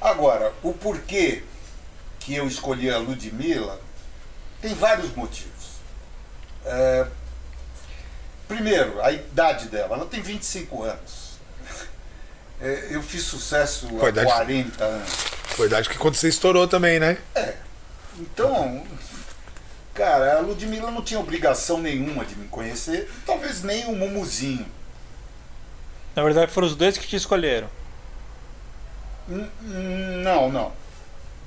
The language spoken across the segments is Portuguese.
Agora, o porquê que eu escolhi a Ludmilla tem vários motivos. Primeiro, a idade dela. Ela tem 25 anos. Eu fiz sucesso há 40 anos. Foi a idade que quando você estourou também, né? Então, cara, a Ludmilla não tinha obrigação nenhuma de me conhecer. Talvez nem o Mumuzinho. Na verdade foram os dois que te escolheram. Não.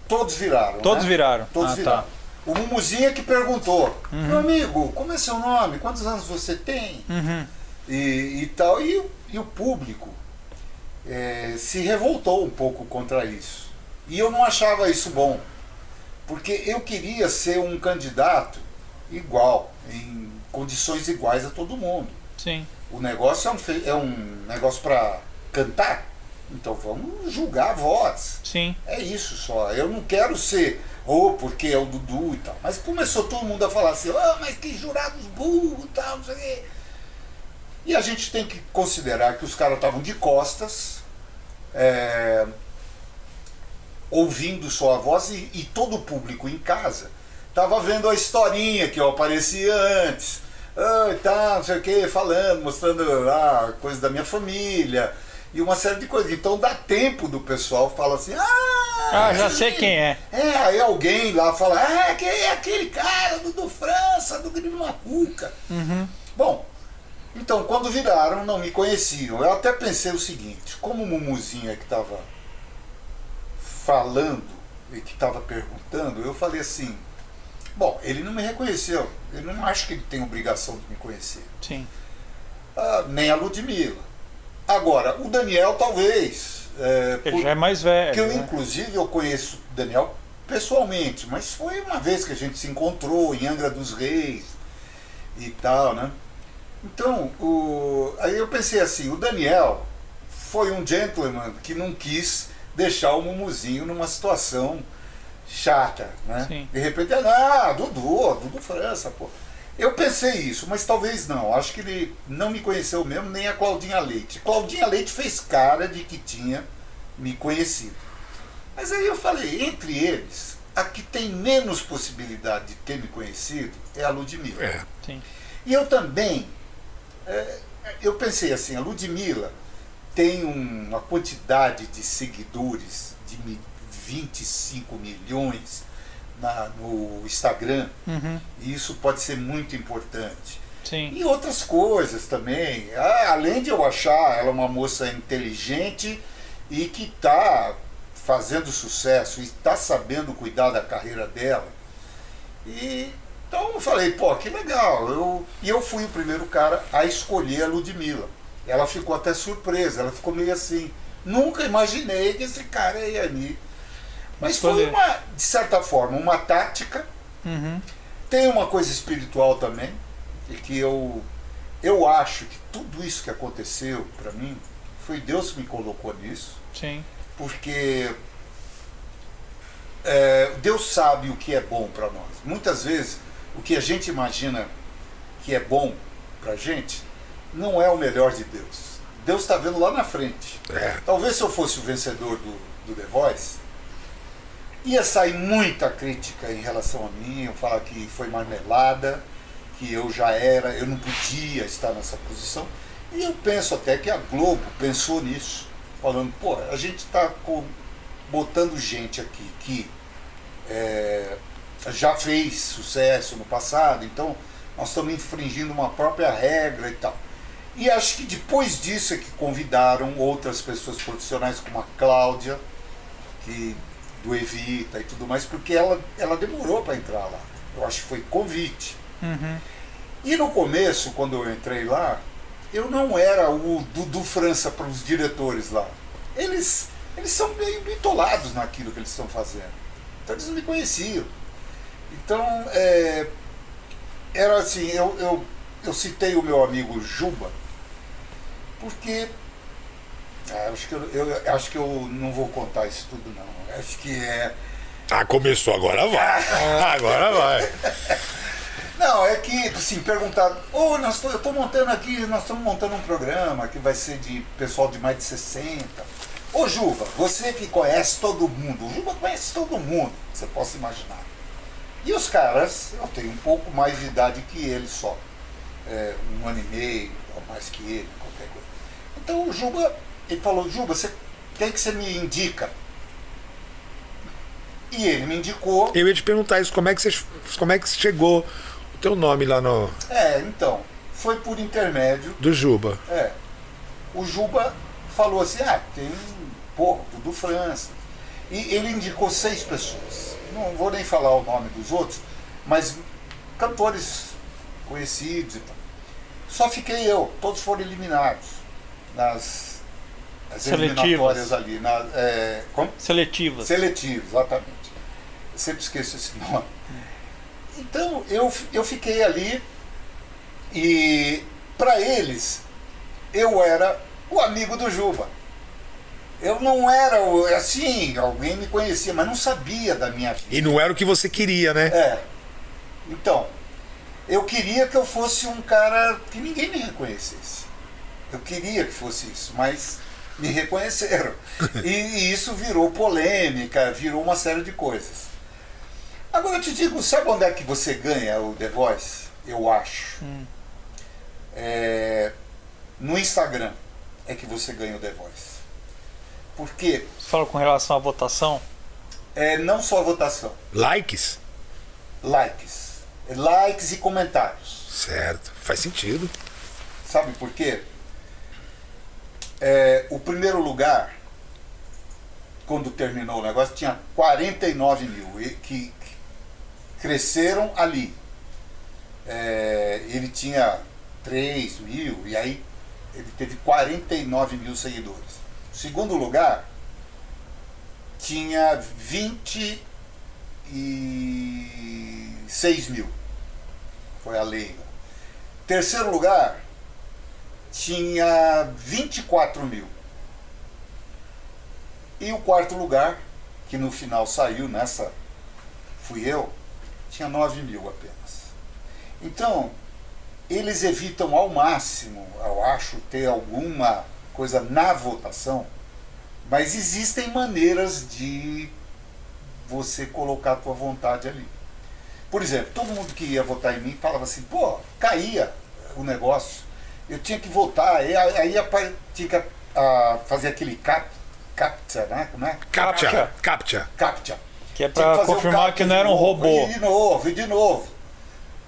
Todos viraram. Todos né? viraram. Todos viraram. Tá. O Mumuzinho é que perguntou: meu amigo, como é seu nome? Quantos anos você tem? E tal. E o público se revoltou um pouco contra isso. E eu não achava isso bom. Porque eu queria ser um candidato igual, em condições iguais a todo mundo. Sim. O negócio é um negócio para cantar. Então vamos julgar votos. Sim. É isso só. Eu não quero ser, porque é o Dudu e tal. Mas começou todo mundo a falar assim, mas que jurados burros e tal, não sei o quê. E a gente tem que considerar que os caras estavam de costas, ouvindo só a voz, e todo o público em casa estava vendo a historinha que eu aparecia antes. E tal, não sei o quê, falando, mostrando coisas da minha família. E uma série de coisas. Então dá tempo do pessoal falar assim, já sei quem é. Aí alguém lá fala, que é aquele cara do França, do Grilo Macuca. Bom, então quando viraram, não me conheciam. Eu até pensei o seguinte, como o Mumuzinho é que estava falando e que estava perguntando, eu falei assim, bom, ele não me reconheceu, eu não acho que ele tem obrigação de me conhecer. Sim. Nem a Ludmilla. Agora, o Daniel talvez. Ele já é mais velho. Que eu, né? inclusive, eu conheço o Daniel pessoalmente, mas foi uma vez que a gente se encontrou em Angra dos Reis e tal, né? Então, aí eu pensei assim, o Daniel foi um gentleman que não quis deixar o Mumuzinho numa situação chata, né? Sim. De repente, Dudu França, pô. Eu pensei isso, mas talvez não. Acho que ele não me conheceu mesmo, nem a Claudinha Leite. Claudinha Leite fez cara de que tinha me conhecido. Mas aí eu falei, entre eles, a que tem menos possibilidade de ter me conhecido é a Ludmilla. Sim. E eu também, eu pensei assim, a Ludmilla tem uma quantidade de seguidores de 25 milhões no Instagram, e isso pode ser muito importante. Sim. E outras coisas também. Além de eu achar ela uma moça inteligente e que está fazendo sucesso e está sabendo cuidar da carreira dela. Então eu falei, que legal. E eu fui o primeiro cara a escolher a Ludmilla. Ela ficou até surpresa, ela ficou meio assim, nunca imaginei que esse cara ia me... Mas foi de certa forma, uma tática. Tem uma coisa espiritual também, e que eu acho que tudo isso que aconteceu para mim, foi Deus que me colocou nisso. Sim. Porque Deus sabe o que é bom para nós. Muitas vezes, o que a gente imagina que é bom pra gente, não é o melhor de Deus. Deus está vendo lá na frente. Talvez se eu fosse o vencedor do The Voice, ia sair muita crítica em relação a mim, eu falar que foi marmelada, que eu não podia estar nessa posição. E eu penso até que a Globo pensou nisso, falando, a gente está botando gente aqui que já fez sucesso no passado, então nós estamos infringindo uma própria regra e tal. E acho que depois disso é que convidaram outras pessoas profissionais, como a Cláudia, do Evita e tudo mais, porque ela demorou para entrar lá. Eu acho que foi convite. E no começo, quando eu entrei lá, eu não era o Dudu França para os diretores lá. Eles são meio bitolados naquilo que eles estão fazendo. Então eles não me conheciam. Então, era assim, eu citei o meu amigo Juba, porque acho que eu não vou contar isso tudo não. Acho que começou, agora vai. Agora vai. Não, é que, assim, perguntaram, nós estamos montando um programa que vai ser de pessoal de mais de 60. Ô Juba, você que conhece todo mundo, o Juba conhece todo mundo, você possa imaginar. E os caras, eu tenho um pouco mais de idade que ele só. 1 ano e meio, ou mais que ele, qualquer coisa. Então o Juba, ele falou, Juba, quem que você me indica? E ele me indicou. Eu ia te perguntar isso, como é que chegou o teu nome lá no... Então, foi por intermédio. Do Juba. O Juba falou assim, tem Dudu França. E ele indicou 6 pessoas. Não vou nem falar o nome dos outros, mas cantores conhecidos e tal. Só fiquei eu, todos foram eliminados nas eliminatórias ali. Como? Seletivas. Seletivas, exatamente. Eu sempre esqueço esse nome. Então eu fiquei ali e para eles eu era o amigo do Juba. Eu não era assim, alguém me conhecia, mas não sabia da minha vida. E não era o que você queria, né? Então, eu queria que eu fosse um cara que ninguém me reconhecesse. Eu queria que fosse isso, mas me reconheceram. E isso virou polêmica, virou uma série de coisas. Agora eu te digo, sabe onde é que você ganha o The Voice? Eu acho. No Instagram é que você ganha o The Voice. Porque... Você fala com relação à votação? Não só a votação. Likes? Likes e comentários. Certo, faz sentido. Sabe por quê? O primeiro lugar, quando terminou o negócio, tinha 49 mil que cresceram ali. Ele tinha 3 mil e aí ele teve 49 mil seguidores. O segundo lugar tinha 26 mil. Foi a Leiga. Terceiro lugar tinha 24 mil. E o quarto lugar, que no final saiu, fui eu, tinha 9 mil apenas. Então, eles evitam ao máximo, eu acho, ter alguma coisa na votação, mas existem maneiras de você colocar a tua vontade ali. Por exemplo, todo mundo que ia votar em mim falava assim, caía o negócio, eu tinha que votar, aí tinha que fazer aquele captcha, né? Como é? Captcha. Que é para confirmar que não era um robô. E de novo.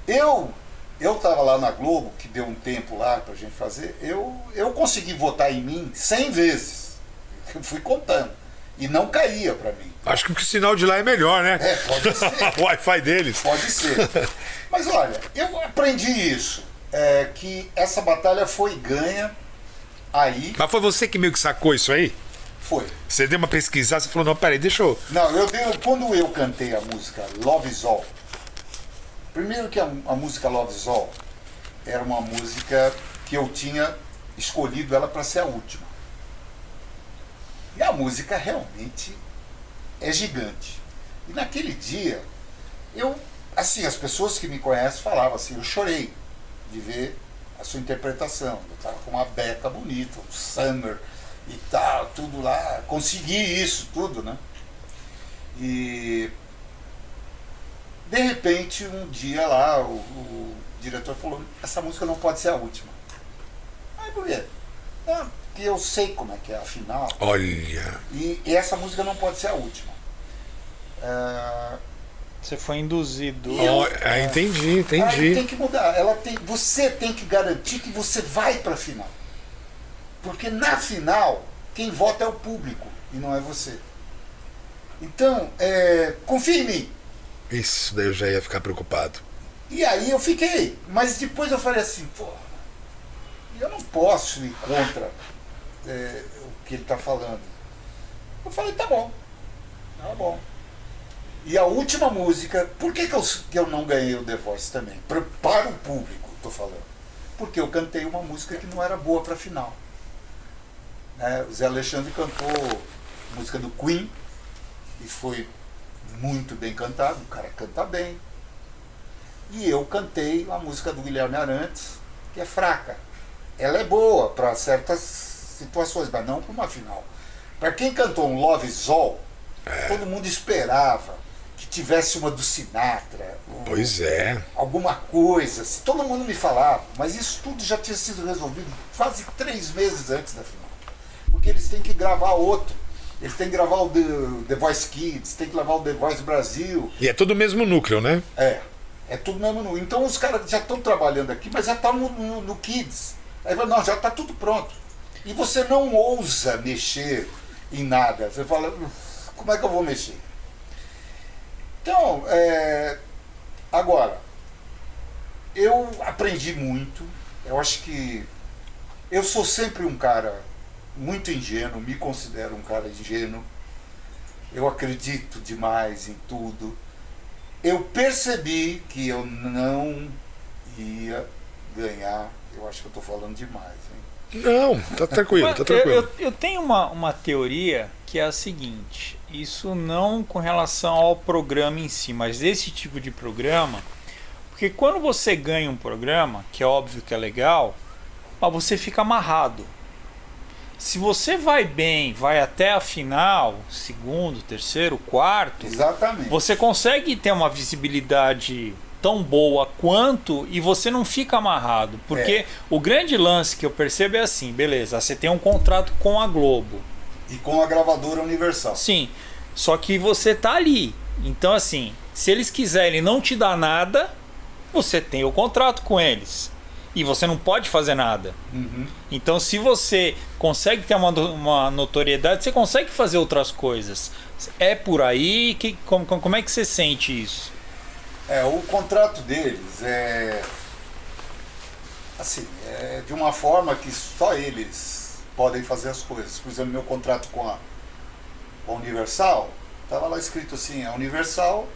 Eu estava lá na Globo, que deu um tempo lá pra gente fazer, eu consegui votar em mim 100 vezes. Eu fui contando. E não caía pra mim. Acho que o sinal de lá é melhor, né? Pode ser. O Wi-Fi deles. Pode ser. Mas olha, eu aprendi isso. Que essa batalha foi ganha aí. Mas foi você que meio que sacou isso aí? Foi. Você deu uma pesquisada, você falou, não, peraí, deixa eu... Não, quando eu cantei a música Love Is All, primeiro que a música Love Is All era uma música que eu tinha escolhido ela para ser a última. E a música realmente é gigante. E naquele dia, as pessoas que me conhecem falavam assim, eu chorei de ver a sua interpretação. Eu estava com uma beca bonita, um Summer e tal, tudo lá. Consegui isso tudo, né? E de repente, um dia lá, o diretor falou, essa música não pode ser a última. Aí por quê? Porque eu sei como é que é a final. Olha. E essa música não pode ser a última. Você foi induzido. Entendi. Aí tem que mudar. Você tem que garantir que você vai para a final. Porque na final, quem vota é o público e não é você. Então, confia em mim. Isso, daí eu já ia ficar preocupado. E aí eu fiquei. Mas depois eu falei assim, eu não posso ir contra o que ele está falando. Eu falei, tá bom. E a última música, por que eu não ganhei o The Voice também? Para o público, estou falando. Porque eu cantei uma música que não era boa para a final. O Zé Alexandre cantou a música do Queen e foi muito bem cantado, o cara canta bem. E eu cantei a música do Guilherme Arantes, que é fraca. Ela é boa para certas situações, mas não para uma final. Para quem cantou um Love Is All, todo mundo esperava que tivesse uma do Sinatra. Pois é. Alguma coisa. Todo mundo me falava, mas isso tudo já tinha sido resolvido quase 3 meses antes da final. Porque eles têm que gravar outro. Eles têm que gravar o The Voice Kids, têm que gravar o The Voice Brasil. E é tudo o mesmo núcleo, né? É tudo mesmo núcleo. Então os caras já estão trabalhando aqui, mas já estão no Kids. Aí vai, não, já está tudo pronto. E você não ousa mexer em nada. Você fala, como é que eu vou mexer? Então, agora, eu aprendi muito. Eu acho que eu sou sempre um cara muito ingênuo, me considero um cara ingênuo. Eu acredito demais em tudo. Eu percebi que eu não ia ganhar. Eu acho que eu estou falando demais, hein? Não, tá tranquilo, tá tranquilo. Eu tenho uma teoria que é a seguinte: isso não com relação ao programa em si, mas esse tipo de programa, porque quando você ganha um programa, que é óbvio que é legal, mas você fica amarrado. Se você vai bem, vai até a final, segundo, terceiro, quarto, Exatamente. você consegue ter uma visibilidade tão boa quanto e você não fica amarrado. Porque o grande lance que eu percebo é assim, beleza, você tem um contrato com a Globo. E com a gravadora Universal. Sim, só que você tá ali. Então assim, se eles quiserem não te dar nada, você tem o contrato com eles. E você não pode fazer nada. Uhum. Então, se você consegue ter uma notoriedade, você consegue fazer outras coisas. É por aí? Como é que você sente isso? O contrato deles é assim, é de uma forma que só eles podem fazer as coisas. Por exemplo, meu contrato com a Universal, estava lá escrito assim, a Universal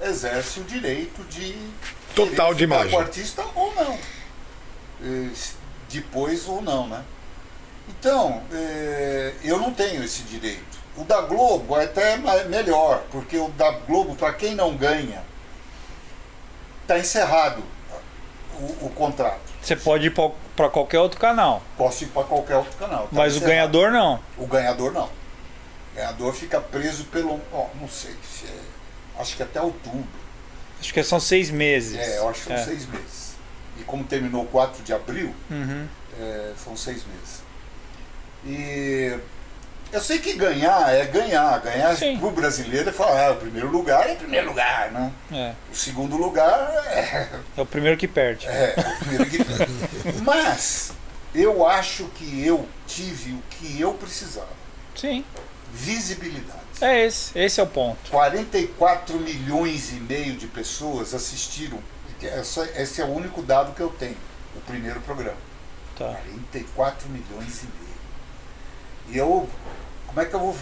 exerce o direito de total de imagem. O artista ou não. Depois ou não, né? Então, eu não tenho esse direito. O da Globo é até melhor, porque o da Globo, para quem não ganha, está encerrado o contrato. Você pode ir para qualquer outro canal. Posso ir para qualquer outro canal. Mas encerrado. O ganhador não. O ganhador não. O ganhador fica preso pelo... não sei, acho que até outubro. Acho que são 6 meses. Eu acho que são 6 meses. E como terminou 4 de abril, são 6 meses. E eu sei que ganhar é ganhar. Ganhar para o brasileiro é falar, o primeiro lugar é primeiro lugar, né? O segundo lugar é o primeiro que perde. O primeiro que perde. Mas eu acho que eu tive o que eu precisava. Sim. Visibilidade. Esse é o ponto. 44 milhões e meio de pessoas assistiram. Esse é o único dado que eu tenho, o primeiro programa. 44 milhões e meio. E eu, como é que eu vou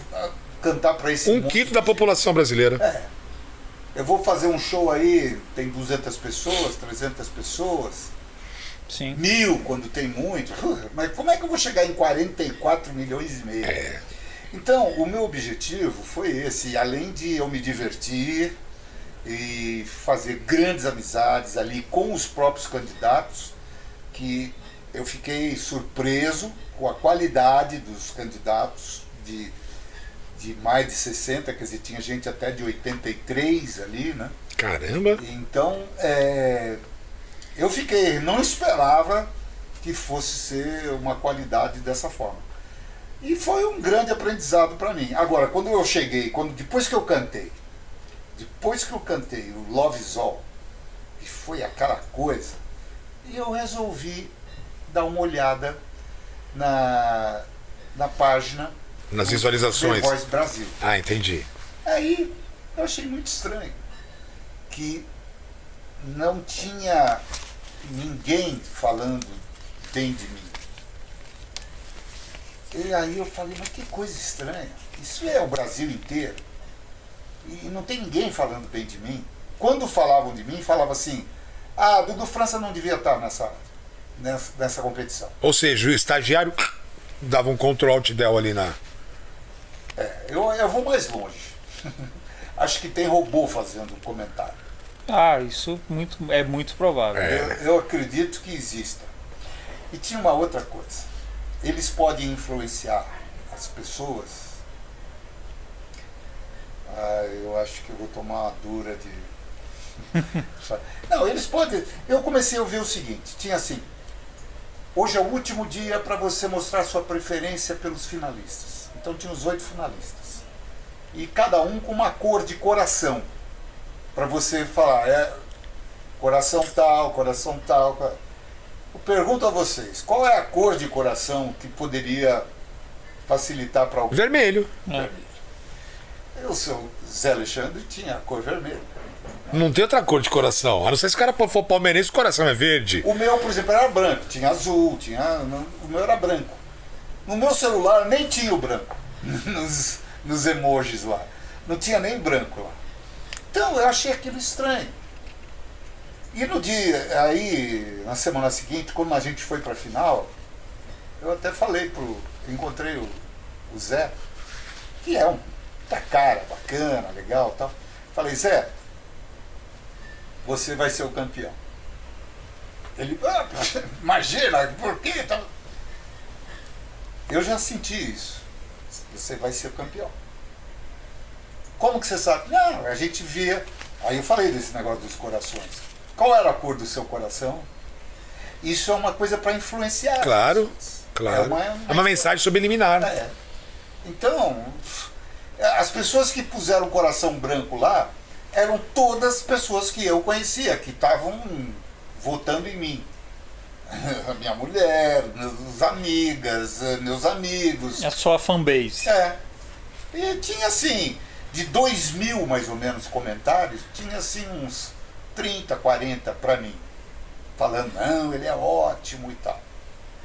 cantar para esse Um quinto da população brasileira. Eu vou fazer um show aí, tem 200 pessoas, 300 pessoas. Sim. 1000 quando tem muito. Mas como é que eu vou chegar em 44 milhões e meio? Então, o meu objetivo foi esse, além de eu me divertir e fazer grandes amizades ali com os próprios candidatos, que eu fiquei surpreso com a qualidade dos candidatos de mais de 60, quer dizer, tinha gente até de 83 ali, né? Caramba! Então, eu não esperava que fosse ser uma qualidade dessa forma. E foi um grande aprendizado para mim. Agora, quando eu cheguei, depois que eu cantei o Love Is All, que foi aquela coisa, e eu resolvi dar uma olhada na página nas visualizações The Voice Brasil. Entendi. Aí eu achei muito estranho que não tinha ninguém falando bem de mim. E aí eu falei, mas que coisa estranha. Isso é o Brasil inteiro. E não tem ninguém falando bem de mim. Quando falavam de mim, falavam assim, Dudu França não devia estar nessa competição. Ou seja, o estagiário dava um Ctrl Alt Del ali na... Eu vou mais longe. Acho que tem robô fazendo comentário. Isso é muito provável. Eu acredito que exista. E tinha uma outra coisa. Eles podem influenciar as pessoas acho que eu vou tomar uma dura de... Não, eles podem... Eu comecei a ouvir o seguinte, tinha assim, hoje é o último dia para você mostrar sua preferência pelos finalistas. Então tinha os 8 finalistas. E cada um com uma cor de coração. Para você falar, coração tal, coração tal. Eu pergunto a vocês, qual é a cor de coração que poderia facilitar para alguém? Vermelho. Vermelho. O seu Zé Alexandre tinha a cor vermelha. Não tem outra cor de coração. A não ser se o cara for palmeirense, o coração é verde. O meu, por exemplo, era branco. Tinha azul, o meu era branco. No meu celular nem tinha o branco. Nos emojis lá. Não tinha nem branco lá. Então eu achei aquilo estranho. E no dia, aí, na semana seguinte, quando a gente foi para a final, eu até falei encontrei o Zé, que é tá cara, bacana, legal e tal. Falei, Zé, você vai ser o campeão. Ele, imagina, por quê? Eu já senti isso. Você vai ser o campeão. Como que você sabe? Não, a gente via. Aí eu falei desse negócio dos corações. Qual era a cor do seu coração? Isso é uma coisa para influenciar. Claro, claro. É uma mensagem subliminar. Então, as pessoas que puseram o coração branco lá eram todas pessoas que eu conhecia, que estavam votando em mim. A minha mulher, meus amigas, meus amigos. É só a fanbase. E tinha assim, de 2.000 mais ou menos comentários, tinha assim uns 30, 40 para mim. Falando, não, ele é ótimo e tal.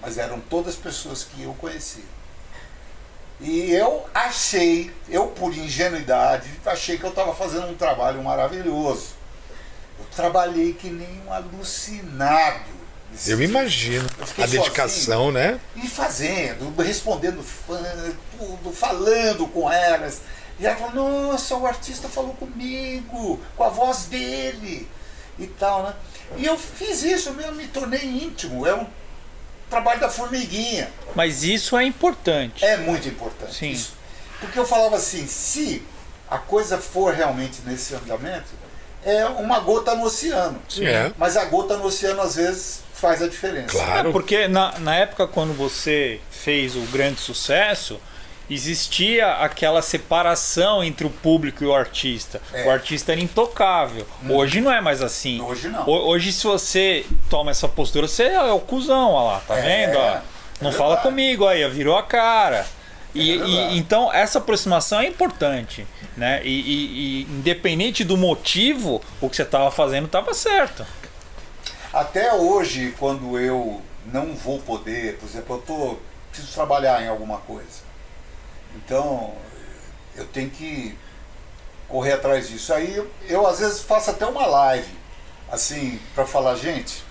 Mas eram todas pessoas que eu conhecia. E eu por ingenuidade, achei que eu estava fazendo um trabalho maravilhoso. Eu trabalhei que nem um alucinado. Eu imagino. A dedicação, né? E fazendo, respondendo tudo, falando com elas. E ela falou, nossa, o artista falou comigo, com a voz dele e tal, né? E eu fiz isso, eu me tornei íntimo. É um trabalho da formiguinha. Mas isso é importante. É muito importante. Sim. Isso. Porque eu falava assim, se a coisa for realmente nesse andamento, é uma gota no oceano. Mas a gota no oceano às vezes faz a diferença. Claro. Porque na época quando você fez o grande sucesso, existia aquela separação entre o público e o artista. O artista era intocável. Hoje não é mais assim. Hoje não. Hoje, se você toma essa postura, você é o cuzão, olha lá, tá vendo? Não fala comigo aí, virou a cara. Então essa aproximação é importante, né? E independente do motivo, o que você estava fazendo estava certo. Até hoje, quando eu não vou poder, por exemplo, preciso trabalhar em alguma coisa. Então, eu tenho que correr atrás disso. Aí eu às vezes faço até uma live, assim, para falar, gente,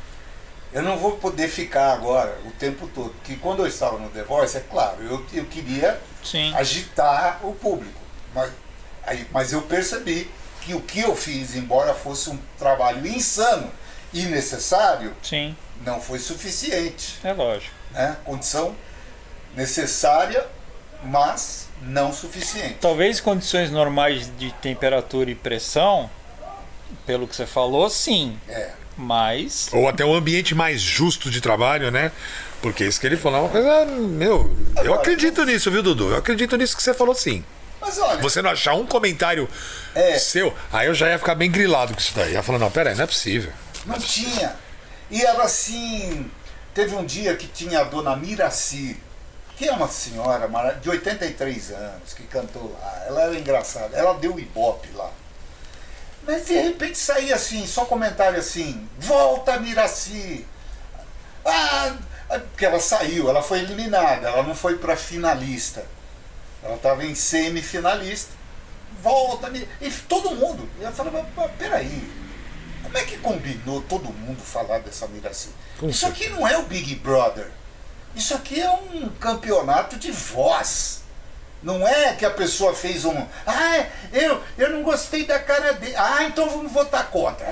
eu não vou poder ficar agora o tempo todo. Porque quando eu estava no The Voice, é claro, eu queria agitar o público. Mas eu percebi que o que eu fiz, embora fosse um trabalho insano e necessário, não foi suficiente. É lógico. Né? Condição necessária, mas não suficiente. Talvez condições normais de temperatura e pressão, pelo que você falou, sim. Mas... Ou até um ambiente mais justo de trabalho, né? Porque isso que ele falou é uma coisa... eu acredito nisso, viu, Dudu? Eu acredito nisso que você falou, sim. Mas olha... Você não achar um comentário seu, aí eu já ia ficar bem grilado com isso daí. Ia falar, não, peraí, não é possível. Não tinha. E era assim... Teve um dia que tinha a dona Miraci, que é uma senhora de 83 anos, que cantou lá. Ela era engraçada. Ela deu ibope lá. Mas de repente saía assim, só comentário assim, volta Miraci. Porque ela saiu, ela foi eliminada, ela não foi para finalista. Ela estava em semifinalista. Volta Miraci. E todo mundo. Eu falava, peraí, como é que combinou todo mundo falar dessa Miraci? Isso aqui não é o Big Brother. Isso aqui é um campeonato de voz. Não é que a pessoa fez eu não gostei da cara dele. Então vamos votar contra.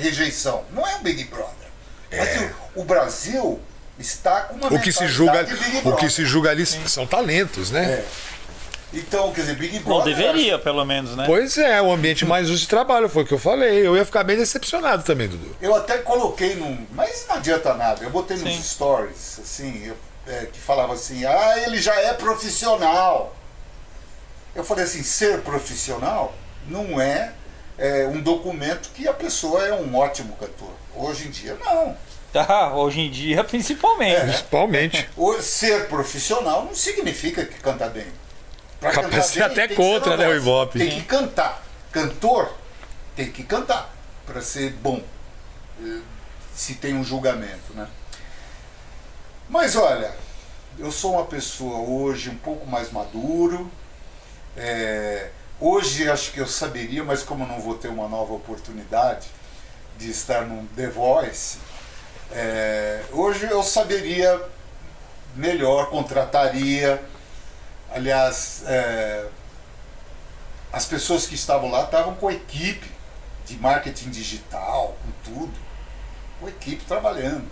Rejeição. Não é o Big Brother. Mas o Brasil está com uma o que se julga ali são talentos, né? Então, quer dizer, Big Ou Brother... deveria, pelo menos, né? Pois é, o ambiente mais justo de trabalho, foi o que eu falei. Eu ia ficar bem decepcionado também, Dudu. Eu até coloquei num... Mas não adianta nada. Eu botei nos Sim. stories, assim, que falava assim, ele já é profissional. Eu falei assim, ser profissional não é um documento que a pessoa é um ótimo cantor. Hoje em dia, não. Tá, hoje em dia, principalmente. Principalmente. Ser profissional não significa que canta bem. Pra Capaz de ser até tem que contra, ser né, o honesto. Ibope. Tem que cantar. Cantor tem que cantar para ser bom. Se tem um julgamento, né? Mas olha, eu sou uma pessoa hoje um pouco mais maduro. Hoje acho que eu saberia, mas como eu não vou ter uma nova oportunidade de estar num The Voice, hoje eu saberia melhor, contrataria. Aliás, as pessoas que estavam lá estavam com equipe de marketing digital, com tudo, com equipe trabalhando.